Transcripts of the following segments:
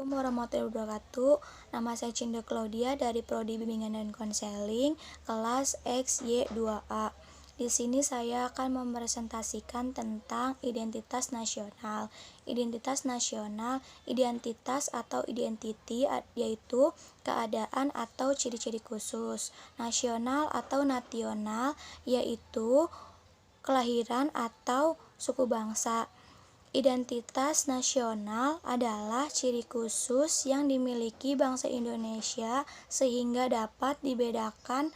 Assalamualaikum warahmatullahi wabarakatuh. Nama saya Cinda Claudia dari Prodi Bimbingan dan Konseling kelas XY2A. Di sini saya akan mempresentasikan tentang identitas nasional. Identitas nasional, identitas atau identity yaitu keadaan atau ciri-ciri khusus. Nasional atau nasional yaitu kelahiran atau suku bangsa. Identitas nasional adalah ciri khusus yang dimiliki bangsa Indonesia sehingga dapat dibedakan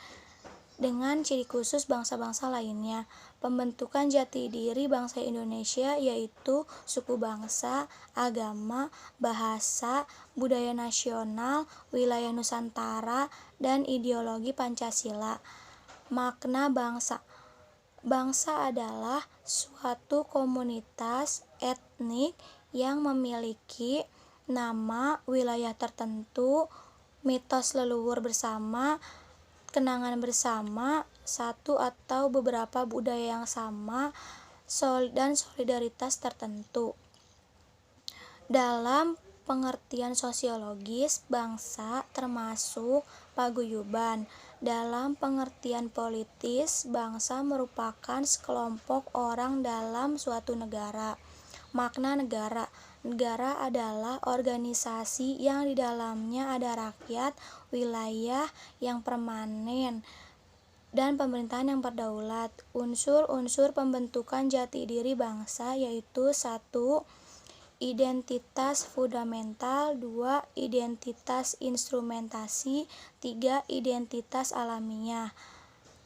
dengan ciri khusus bangsa-bangsa lainnya. Pembentukan jati diri bangsa Indonesia yaitu suku bangsa, agama, bahasa, budaya nasional, wilayah Nusantara, dan ideologi Pancasila. Makna bangsa. Bangsa adalah suatu komunitas etnik yang memiliki nama, wilayah tertentu, mitos leluhur bersama, kenangan bersama, satu atau beberapa budaya yang sama, dan solidaritas tertentu. Dalam pengertian sosiologis, bangsa termasuk paguyuban. Dalam pengertian politis, bangsa merupakan sekelompok orang dalam suatu negara. Makna negara. Negara adalah organisasi yang di dalamnya ada rakyat, wilayah yang permanen, dan pemerintahan yang berdaulat. Unsur-unsur pembentukan jati diri bangsa yaitu 1. Identitas fundamental, 2. Identitas instrumentasi, 3. Identitas alamiah.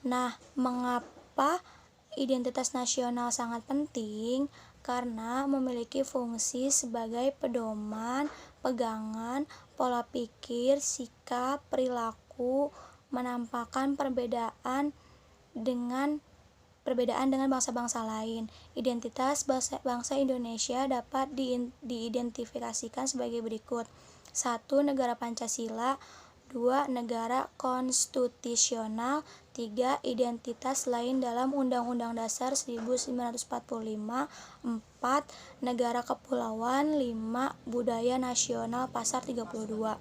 Nah, mengapa identitas nasional sangat penting? Karena memiliki fungsi sebagai pedoman, pegangan, pola pikir, sikap, perilaku, menampakkan perbedaan dengan bangsa-bangsa lain. Identitas bangsa Indonesia dapat diidentifikasikan sebagai berikut. 1. Negara Pancasila, 2. Negara konstitusional, 3. Identitas lain dalam Undang-Undang Dasar 1945, 4. Negara kepulauan, 5. Budaya nasional Pasar 32.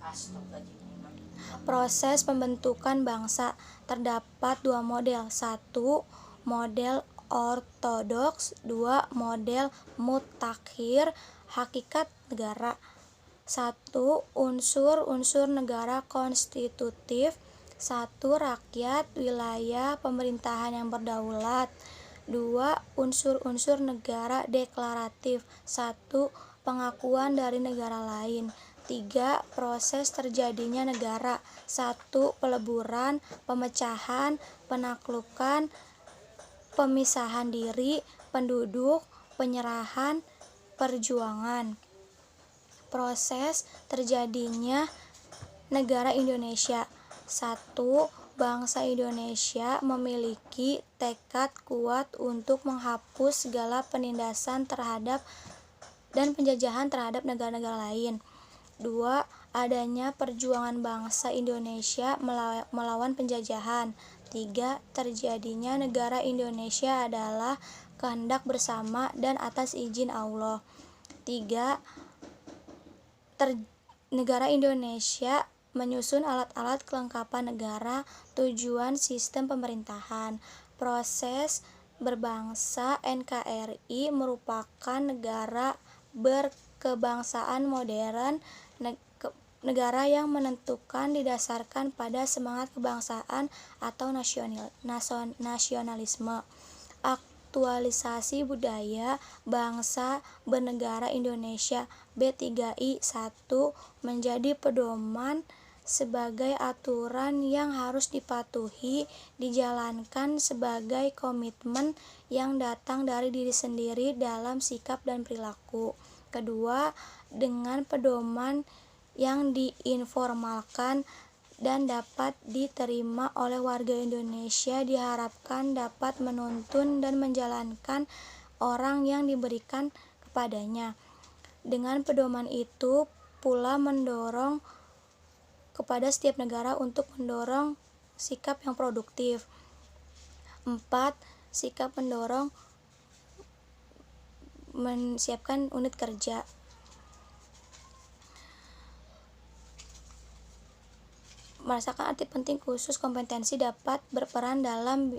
Proses pembentukan bangsa terdapat 2 model. 1. Model ortodoks, 2. Model mutakhir. Hakikat negara. 1. Unsur-unsur negara konstitutif. 1. Rakyat, wilayah, pemerintahan yang berdaulat. 2. Unsur-unsur negara deklaratif. 1. Pengakuan dari negara lain. 3. Proses terjadinya negara. 1. Peleburan, pemecahan, penaklukan, pemisahan diri, penduduk, penyerahan, perjuangan. Proses terjadinya negara Indonesia. 1. Bangsa Indonesia memiliki tekad kuat untuk menghapus segala penindasan terhadap dan penjajahan terhadap negara-negara lain. 2. Adanya perjuangan bangsa Indonesia melawan penjajahan. 3. Terjadinya negara Indonesia adalah kehendak bersama dan atas izin Allah. 3. Negara Indonesia menyusun alat-alat kelengkapan negara, tujuan sistem pemerintahan. Proses berbangsa NKRI merupakan negara berkebangsaan modern, negara yang menentukan didasarkan pada semangat kebangsaan atau nasionalisme. Aktualisasi budaya bangsa bernegara Indonesia B3I 1 menjadi pedoman sebagai aturan yang harus dipatuhi, dijalankan sebagai komitmen yang datang dari diri sendiri dalam sikap dan perilaku. Kedua, dengan pedoman yang diinformalkan dan dapat diterima oleh warga Indonesia diharapkan dapat menuntun dan menjalankan orang yang diberikan kepadanya. Dengan pedoman itu pula mendorong kepada setiap negara untuk mendorong sikap yang produktif. 4. Sikap mendorong menyiapkan unit kerja. merasakan arti penting khusus kompetensi dapat berperan dalam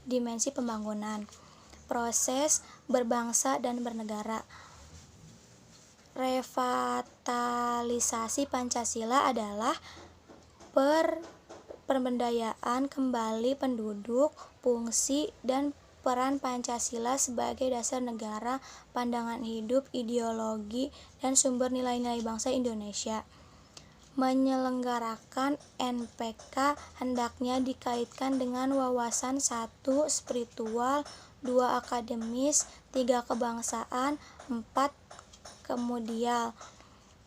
dimensi pembangunan, proses berbangsa dan bernegara. Revitalisasi Pancasila adalah pemberdayaan kembali penduduk, fungsi, dan peran Pancasila sebagai dasar negara, pandangan hidup, ideologi, dan sumber nilai-nilai bangsa Indonesia. Menyelenggarakan NPK hendaknya dikaitkan dengan wawasan 1. Spiritual, 2. Akademis, 3. Kebangsaan, 4. Kemudian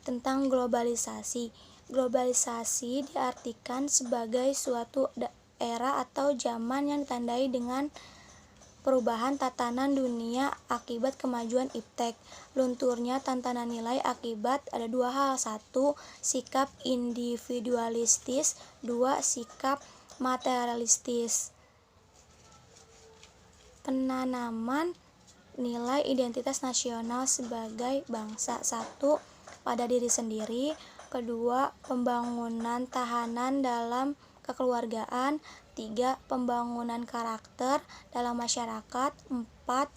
tentang globalisasi. Globalisasi diartikan sebagai suatu era atau zaman yang ditandai dengan perubahan tatanan dunia akibat kemajuan iptek, lunturnya tatanan nilai akibat ada dua hal: 1. Sikap individualistis, 2. Sikap materialistis. Penanaman nilai identitas nasional sebagai bangsa: 1. Pada diri sendiri, 2. Pembangunan tahanan dalam kekeluargaan, 3. Pembangunan karakter dalam masyarakat, 4.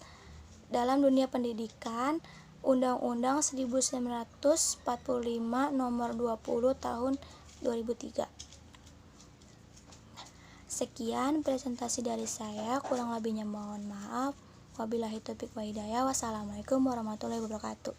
Dalam dunia pendidikan. Undang-Undang 1945 Nomor 20 Tahun 2003. Sekian presentasi dari saya, kurang lebihnya mohon maaf. Wabillahi taufiq wa hidayah. Wassalamualaikum warahmatullahi wabarakatuh.